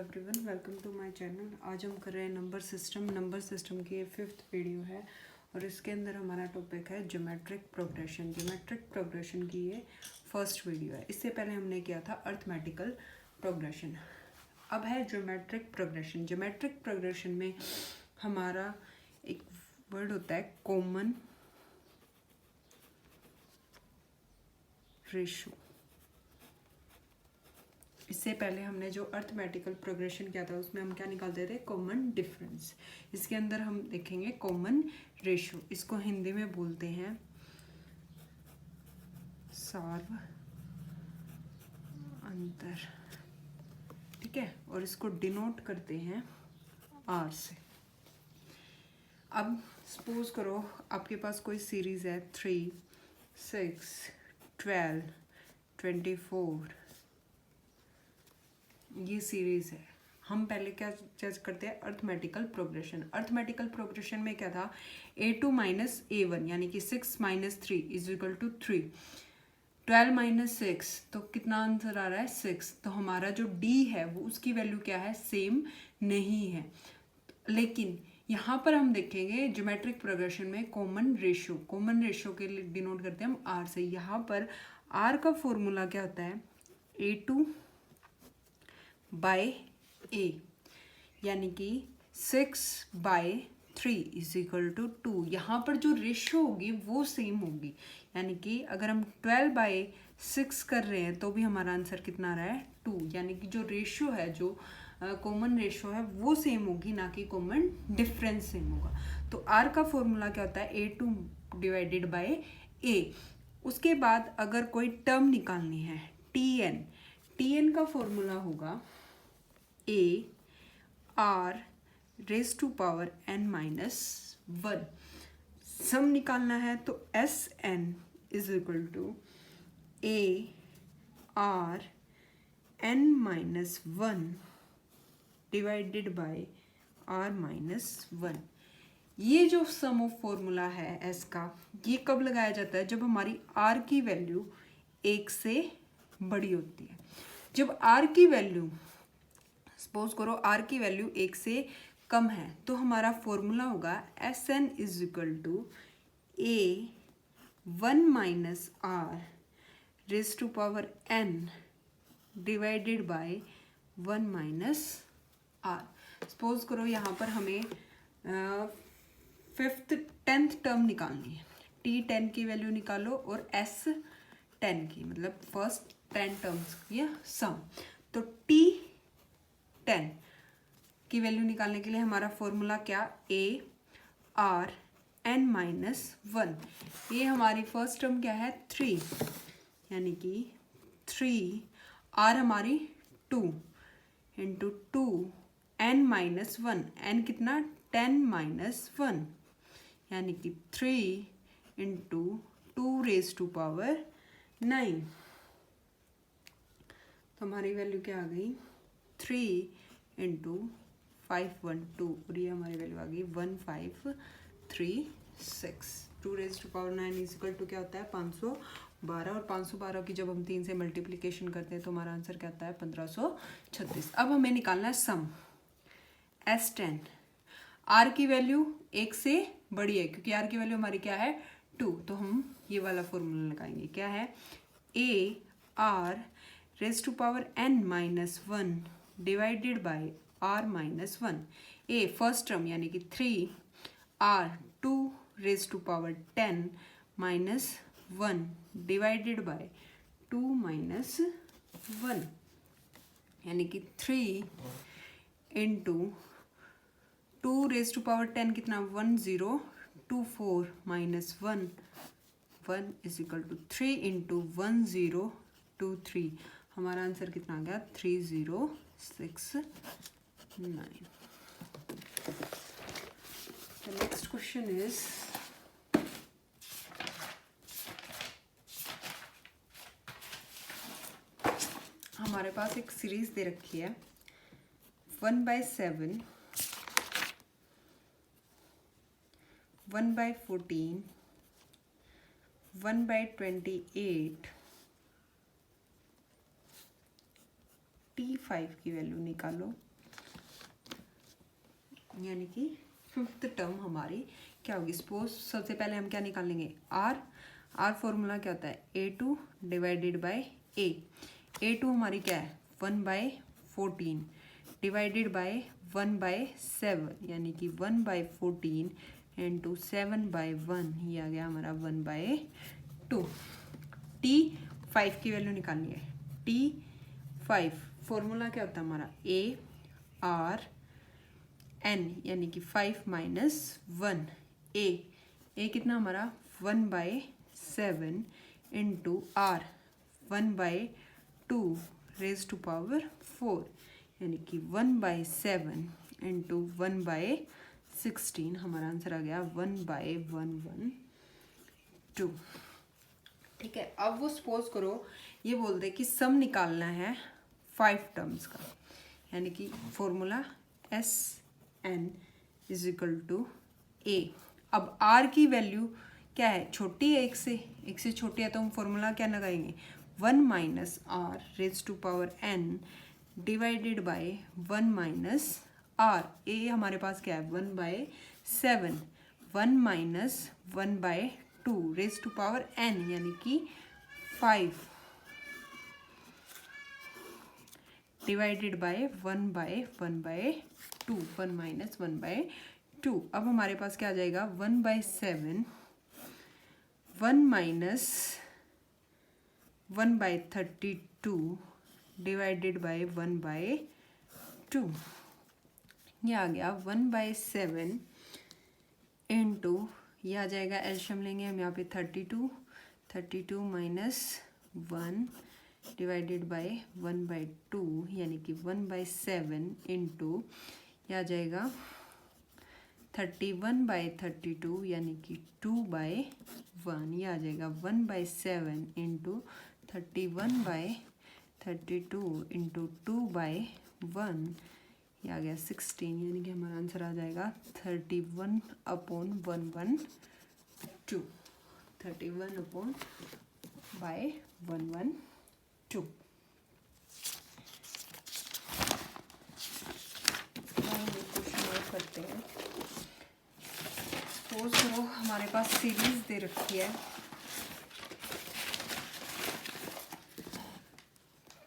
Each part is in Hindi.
Everyone, welcome to my channel. आज हम कर रहे हैं नंबर सिस्टम की ये 5th वीडियो है और इसके अंदर हमारा टॉपिक है ज्योमेट्रिक प्रोग्रेशन की ये फर्स्ट वीडियो है। इससे पहले हमने किया था अर्थमेटिकल प्रोग्रेशन। अब है ज्योमेट्रिक प्रोग्रेशन में हमारा एक वर्ड होता है कॉमन रेशो। इससे पहले हमने जो अर्थमेटिकल प्रोग्रेशन किया था उसमें हम क्या निकालते थे? Common difference. इसके अंदर हम देखेंगे कॉमन रेशो। इसको हिंदी में बोलते हैं सार्व अंतर, ठीक है, और इसको डिनोट करते हैं आर से। अब सपोज करो आपके पास कोई सीरीज है 3, 6, 12, 24, ये सीरीज है। हम पहले क्या जज करते हैं? अर्थमेटिकल प्रोग्रेशन में क्या था? A2 माइनस A1 यानी कि 6 minus 3 is equal to 3। 12 minus 6 तो कितना आंसर आ रहा है? 6। तो हमारा जो D है वो उसकी वैल्यू क्या है? सेम नहीं है। लेकिन यहाँ पर हम देखेंगे ज्योमेट्रिक प्रोग्रेशन में कॉमन रेशो के लिए डिनोट करते हैं हम R से। यहाँ पर R का फॉर्मूला क्या होता है? A2 बाय A यानी कि 6 बाय 3 इज इक्वल टू 2। यहाँ पर जो रेशियो होगी वो सेम होगी, यानी कि अगर हम 12 बाय 6 कर रहे हैं तो भी हमारा आंसर कितना आ रहा है? 2। यानी कि जो रेशियो है, जो कॉमन रेशियो है वो सेम होगी, ना कि कॉमन डिफरेंस सेम होगा। तो R का फॉर्मूला क्या होता है? A2 divided by A। उसके बाद अगर कोई टर्म निकालनी है TN का फॉर्मूला होगा A R raise to power n minus 1। Sum निकालना है तो SN is equal to A R n minus 1 divided by R minus 1। ये जो सम ऑफ फॉर्मूला है S का, ये कब लगाया जाता है? जब हमारी R की वैल्यू 1 से बड़ी होती है। जब R की वैल्यू, सपोज करो R की वैल्यू 1 से कम है, तो हमारा फॉर्मूला होगा SN is equal to A1 minus R raise to power n divided by 1 minus R। Suppose करो यहाँ पर हमें 10th टर्म निकालनी है। T10 की वैल्यू निकालो और S10 की, मतलब फर्स्ट 10 टर्म्स की सम। तो T10 की वैल्यू निकालने के लिए हमारा फॉर्मूला क्या? A R n minus 1। ये हमारी फर्स्ट टर्म क्या है? 3, यानी कि 3 R हमारी 2 इंटू 2 n माइनस 1। n कितना? 10 माइनस 1, यानी कि 3 इंटू 2 रेज टू पावर 9। तो हमारी वैल्यू क्या आ गई? 3 इंटू 512 और ये हमारी वैल्यू आ गई 1536। 2 raise to power 9 is equal to क्या होता है? 512। और 512 की जब हम 3 से मल्टीप्लिकेशन करते हैं तो हमारा आंसर क्या आता है? 1536। अब हमें निकालना है सम S10। R की वैल्यू 1 से बड़ी है, क्योंकि R की वैल्यू हमारी क्या है? 2। तो हम ये वाला फॉर्मूला लगाएंगे। क्या है? A R raise to power n minus 1 divided by R minus 1। A first term यानी कि 3 R 2 raise to power 10 minus 1 divided by 2 minus 1, यानी कि 3 इंटू 2 रेज टू पावर 10 कितना? 1024 minus 1 is equal to 3 into 1023। हमारा आंसर कितना आ गया? 3069। The next question is हमारे पास एक सीरीज दे रखी है 1/7, 1/14, 1/28। T5 की वैल्यू निकालो यानी कि फिफ्थ टर्म हमारी क्या होगी। सपोज सबसे पहले हम क्या निकाल लेंगे, आर फॉर्मूला क्या होता है, A2 डिवाइडेड बाय A2 हमारी क्या है 1/14 डिवाइडेड बाय 1/7 यानी कि 1/14 इंटू 7/1, ये आ गया हमारा 1/2। T5 की वैल्यू निकालनी है। T5 फॉर्मूला क्या होता है हमारा ARN यानी कि 5 माइनस 1। ए कितना हमारा 1/7 into R 1/2 raise to power 4 यानी कि 1/7 इंटू 1/16, हमारा आंसर आ गया 1/112। ठीक है, अब वो सपोज करो ये बोल दे कि सम निकालना है 5 टर्म्स का, यानी कि formula SN is equal to A। अब R की वैल्यू क्या है, छोटी है एक से छोटी है, तो हम फॉर्मूला क्या लगाएंगे 1 minus R raise to power N divided by 1 minus R। A हमारे पास क्या है 1/7, 1 minus 1/2 raise to power N यानी कि 5 डिवाइडेड बाय 1/1/2, 1 माइनस 1/2। अब हमारे पास क्या आ जाएगा 1/7, 1 माइनस 1/32 डिवाइडेड बाय 1/2, ये आ गया 1/7 इंटू, ये आ जाएगा एल्शियम लेंगे हम यहाँ पे 32 माइनस 1 डिवाइडेड बाय 1/2 यानी कि 1/7 इंटू, ये आ जाएगा 31/32 यानी कि 2/1, ये आ जाएगा 1/7 इंटू 31/32 इंटू 2/1, ये आ गया 16, यानी कि हमारा आंसर आ जाएगा 31/112, 31/112। क्वेश्चन और करते हैं। सपोज करो हमारे पास सीरीज दे रखी है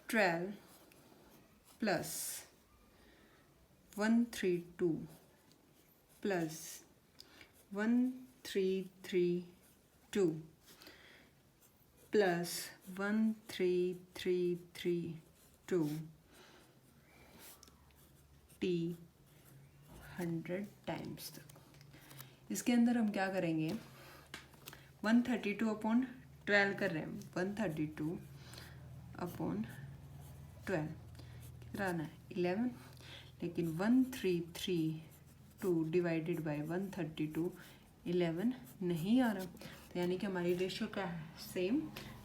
12 plus 132 plus 1332 plus 1332 T 100 times तक। इसके अंदर हम क्या करेंगे 132/12 कर रहे हैं, 132/12 कितना आना है 11, लेकिन 1332 डिवाइडेड बाय 132 11 नहीं आ रहा, तो यानी कि हमारी रेशियो क्या है सेम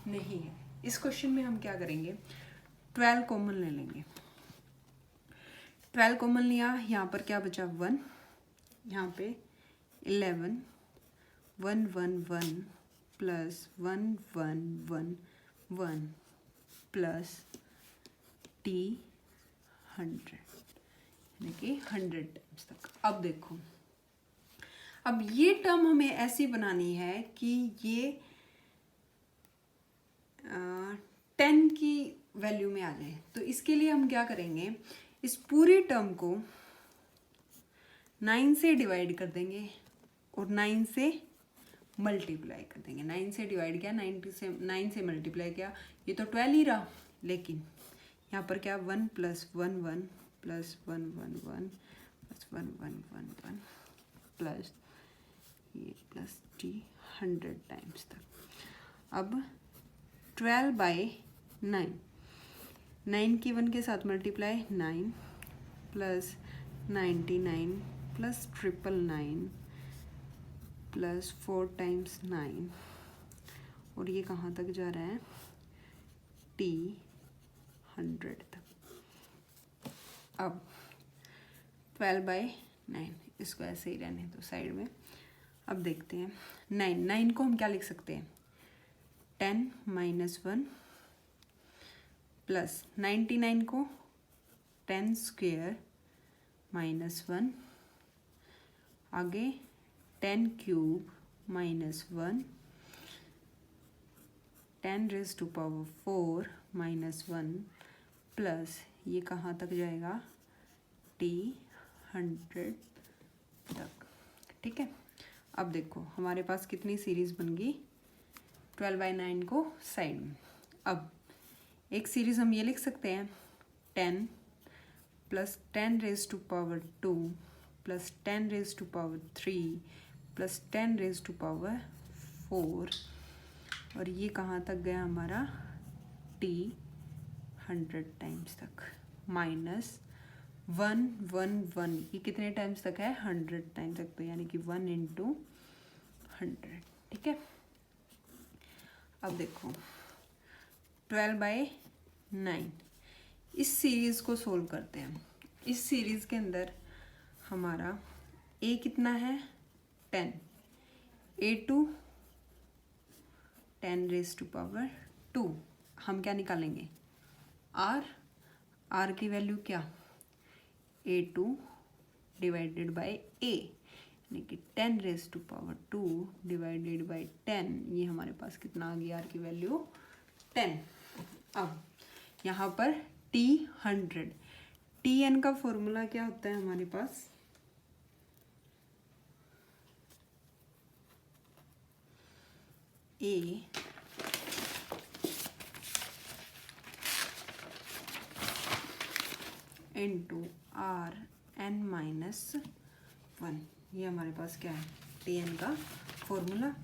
नहीं है। इस क्वेश्चन में हम क्या करेंगे 12 कॉमन ले लेंगे। 12 कॉमन लिया, यहाँ पर क्या बचा 1, यहाँ पे 11, 1 1 1 प्लस 1 1 1 1 प्लस T 100 यानी कि 100 टाइम्स तक। अब देखो, अब ये टर्म हमें ऐसी बनानी है कि ये 10 की वैल्यू में आ जाए। तो इसके लिए हम क्या करेंगे, इस पूरी टर्म को 9 से डिवाइड कर देंगे और 9 से मल्टीप्लाई कर देंगे। 9 से डिवाइड किया, 9 से मल्टीप्लाई किया, ये तो 12 ही रहा, लेकिन यहाँ पर क्या 1 प्लस 1 1 प्लस 1 1 1 प्लस 1 1 1 1 प्लस ये प्लस T 100 टाइम्स तक। अब 12/9, 9 की 1 के साथ multiply 9 plus 99 plus 999 plus 4 times 9, और ये कहाँ तक जा रहा है T 100 तक। अब 12/9 इसको ऐसे ही रहने दो साइड में। अब देखते हैं 9 को हम क्या लिख सकते हैं 10 माइनस 1 प्लस 99 को 10 स्क्वेयर माइनस 1 आगे 10 cube minus 1, 10 raise to power 4 minus 1 plus ये कहाँ तक जाएगा t 100 तक। ठीक है, अब देखो हमारे पास कितनी सीरीज बन गई, 12/9 को साइड में। अब एक सीरीज हम ये लिख सकते हैं 10 plus 10 raise to power 2 plus 10 raise to power 3 plus 10 raise to power 4, और ये कहाँ तक गया हमारा t 100 टाइम्स तक, माइनस 1 1 1, ये कितने टाइम्स तक है 100 टाइम्स तक, तो यानी कि 1 × 100। ठीक है, अब देखो 12/9, इस सीरीज को सोल्व करते हैं। इस सीरीज के अंदर हमारा a कितना है 10, a2 10 रेज टू पावर 2, हम क्या निकालेंगे r की वैल्यू क्या a2 डिवाइडेड बाय a, यानी कि 10 raise to power 2 divided by 10, ये हमारे पास कितना आ गया r की वैल्यू 10। अब यहाँ पर t 100, tn का फॉर्मूला क्या होता है हमारे पास, a into R n minus 1, ये हमारे पास क्या है tn का फॉर्मूला।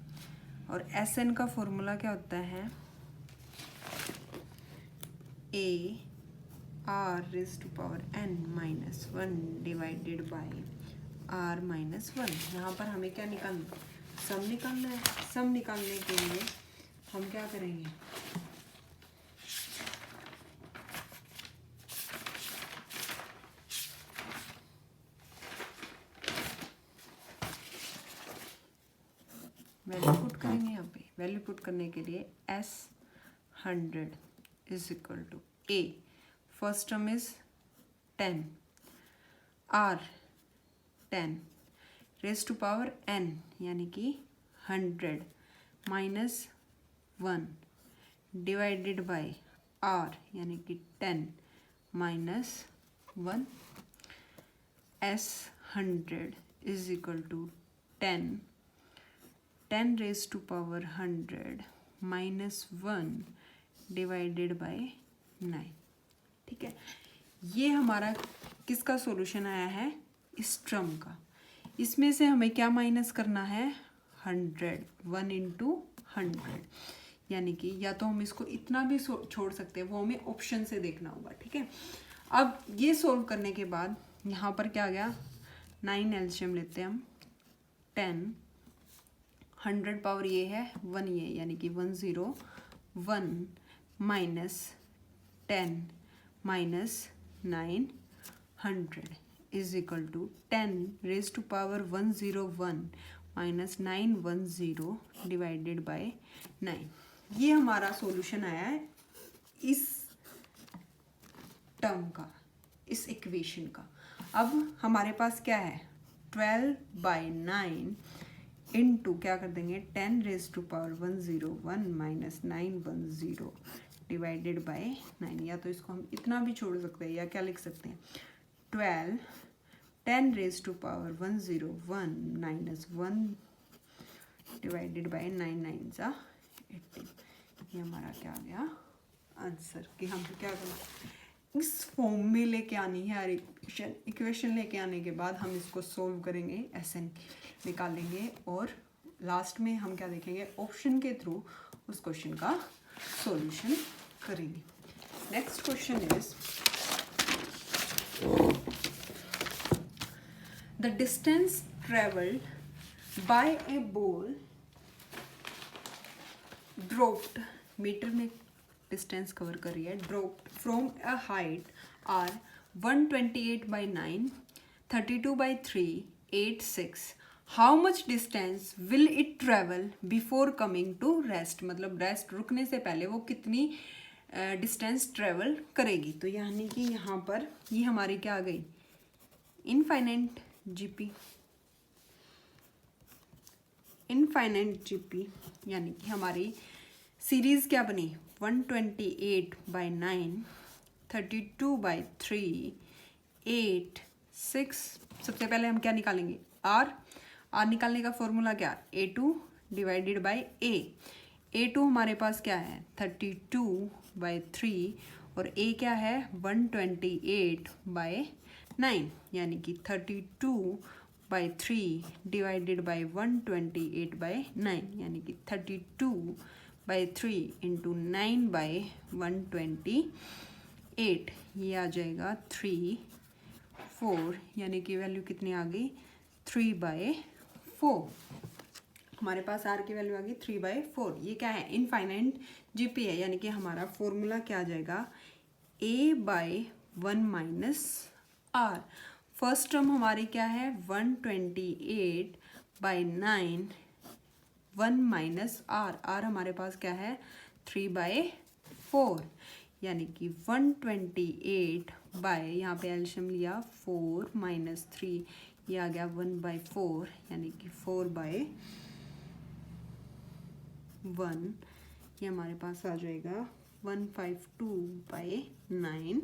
और sn का फॉर्मूला क्या होता है a r raise to power n minus 1 divided by r minus 1। यहाँ पर हमें क्या निकालना, सम निकालना है। सम निकालने के लिए हम क्या करेंगे, वैल्यू पुट करेंगे। यहाँ पे वैल्यू पुट करने के लिए s 100 is equal to a, first term is 10, r 10 raise to power n यानी कि 100 माइनस 1 डिवाइडेड बाय r यानी कि 10 minus 1, s 100 is equal to 10 raise to power 100 minus 1 divided by 9। ठीक है, ये हमारा किसका सॉल्यूशन आया है, इस टर्म का। इसमें से हमें क्या माइनस करना है 100, 1 × 100, यानी कि या तो हम इसको इतना भी छोड़ सकते हैं, वो हमें ऑप्शन से देखना होगा। ठीक है, अब ये सोल्व करने के बाद यहाँ पर क्या आ गया 9 एलसीएम लेते हैं हम, 10 100 पावर ये है 1 ये, यानी कि 101 minus 10 minus 900 is equal to 10 raise to power 101 minus 910 divided by 9। ये हमारा सॉल्यूशन आया है इस टर्म का, इस इक्वेशन का। अब हमारे पास क्या है 12/9 इनटू क्या कर देंगे 10 raise to power 101 minus 910 divided by 9, या तो इसको हम इतना भी छोड़ सकते हैं या क्या लिख सकते हैं 12 10 raise to power 101 minus 1 divided by 9 9 सा 18। ये हमारा क्या आ गया आंसर, कि हम क्या करना इस फॉर्म में लेके आनी है हर इक्वेशन लेके आने के बाद हम इसको सोल्व करेंगे, SN निकालेंगे, और लास्ट में हम क्या देखेंगे ऑप्शन के थ्रू उस क्वेश्चन का सॉल्यूशन करेंगे। Next question is the distance travelled by a ball dropped, metre में डिस्टेंस कवर कर रही है, dropped from a height are 128/9 32/3 8 6, how much distance will it travel before coming to rest, मतलब रेस्ट रुकने से पहले वो कितनी डिस्टेंस ट्रेवल करेगी। तो यानी कि यहाँ पर ये हमारी क्या आ गई इनफाइनाइट जीपी, इनफाइनाइट जीपी यानी कि हमारी सीरीज़ क्या बनी 128/9, 32/3, 8, 6। सबसे पहले हम क्या निकालेंगे आर निकालने का फॉर्मूला क्या A2 डिवाइडेड बाय A2 हमारे पास क्या है 32/3 और A क्या है 128/9 यानी कि 32/3 डिवाइडेड बाय 128/9 यानी कि 32/3 इंटू 9/128 ये आ जाएगा 3/4 यानी कि वैल्यू कितनी आ गई 3/4। हमारे पास आर की वैल्यू आ गई 3/4। ये क्या है इनफाइनाइट जीपी है यानी कि हमारा फॉर्मूला क्या आ जाएगा A/1 minus are. First term हमारी क्या है 128/9 1 माइनस आर हमारे पास क्या है 3/4 यानी कि 128 बाय यहाँ पे एल्शियम लिया 4 माइनस 3 ये आ गया 1/4 यानी कि 4/1 ये हमारे पास आ जाएगा 152/9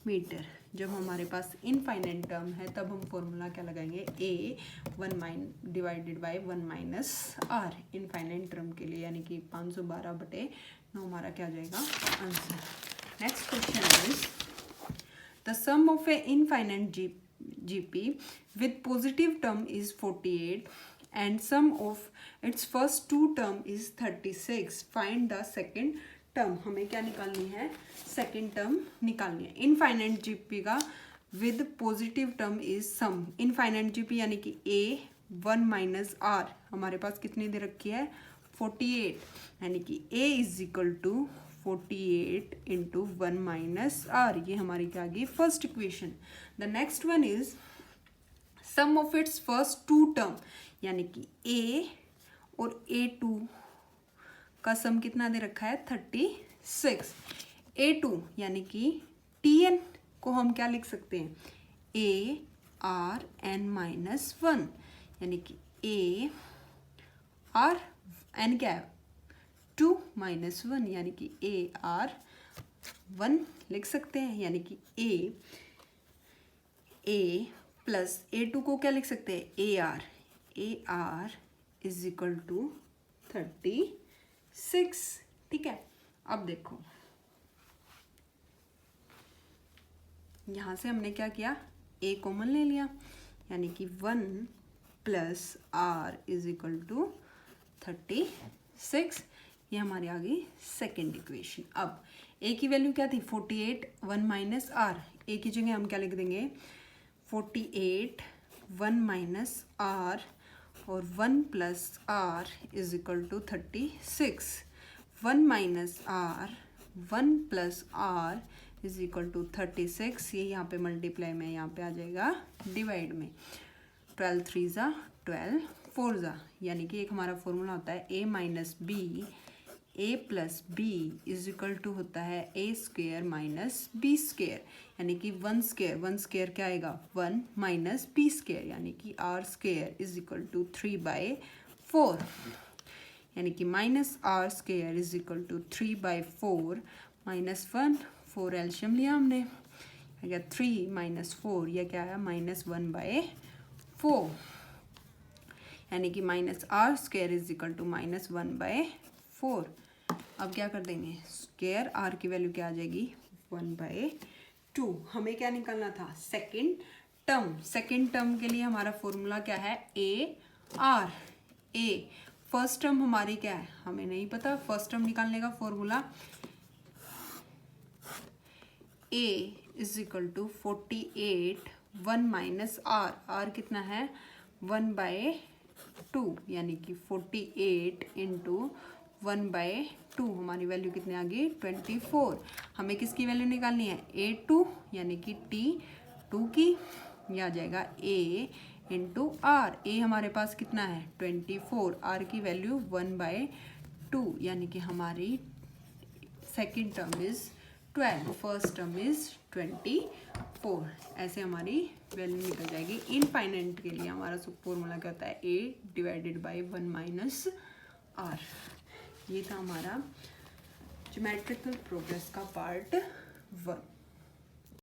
मीटर। जब हमारे पास इनफाइनाइट टर्म है तब हम फॉर्मूला क्या लगाएंगे A1 divided by 1 minus R infinite term के लिए यानी कि 512/9 हमारा क्या जाएगा answer. Next question is the sum of a infinite GP with positive term is 48 and sum of its first two term is 36. Find the second term. हमें क्या निकालनी है सेकेंड टर्म निकालनी है। इनफाइनाइट जीपी का with positive term is sum. Infinite GP यानी कि A1 माइनस आर हमारे पास कितनी दे रखी है 48 यानी कि A is equal to 48 into 1 minus R. ये हमारी क्या आ गई first equation. The next one is sum of its first two term यानी कि A और A2 का सम कितना दे रखा है 36। A2 यानी कि Tn को हम क्या लिख सकते हैं ARn-1 यानी कि ARn क्या है 2 माइनस 1 यानी कि AR1 लिख सकते हैं यानी कि A प्लस A2 को क्या लिख सकते हैं AR इज इक्वल टू 36। ठीक है अब देखो यहां से हमने क्या किया A कॉमन ले लिया यानी कि 1 plus R is equal to 36। ये हमारी आ गई सेकेंड इक्वेशन। अब A की वैल्यू क्या थी 48 1 माइनस आर। A की जगह हम क्या लिख देंगे 48 1 माइनस आर और 1 plus R is equal to 36। 1 minus R 1 plus R is equal to 36। ये यहाँ पे मल्टीप्लाई में यहाँ पे आ जाएगा डिवाइड में 12 3 ज़ा 12 4 ज़ा यानी कि एक हमारा फॉर्मूला होता है A minus B A plus B is equal to होता है A square minus B square यानी कि 1 स्क्वेयर क्या आएगा 1 माइनस बी स्क्वेयर यानी कि R square is equal to 3/4 यानी कि minus R square is equal to 3/4 minus 1 4 एल्शियम लिया हमने गया 3 माइनस 4 यह क्या है -1/4 यानी कि minus R square is equal to -1/4। अब क्या कर देंगे स्क्वायर R की वैल्यू क्या आ जाएगी 1/2। हमें क्या निकालना था सेकंड टर्म के लिए हमारा फॉर्मूला क्या है AR। A फर्स्ट टर्म हमारी क्या है हमें नहीं पता। फर्स्ट टर्म निकालने का formula A is equal to 48 1 minus R कितना है 1/2 यानी कि 48 इंटू 1/2 हमारी वैल्यू कितनी आ गई 24। हमें किसकी वैल्यू निकालनी है A2 यानी कि T2 की। यह आ जाएगा A इंटू R। A हमारे पास कितना है 24 R की वैल्यू 1/2 यानी कि हमारी second term is 12 first term is 24। ऐसे हमारी वैल्यू निकल जाएगी। इनफाइनाइट के लिए हमारा फॉर्मूला क्या होता है, a divided by 1 minus r। ये था हमारा ज्योमेट्रिकल प्रोग्रेस का पार्ट 1।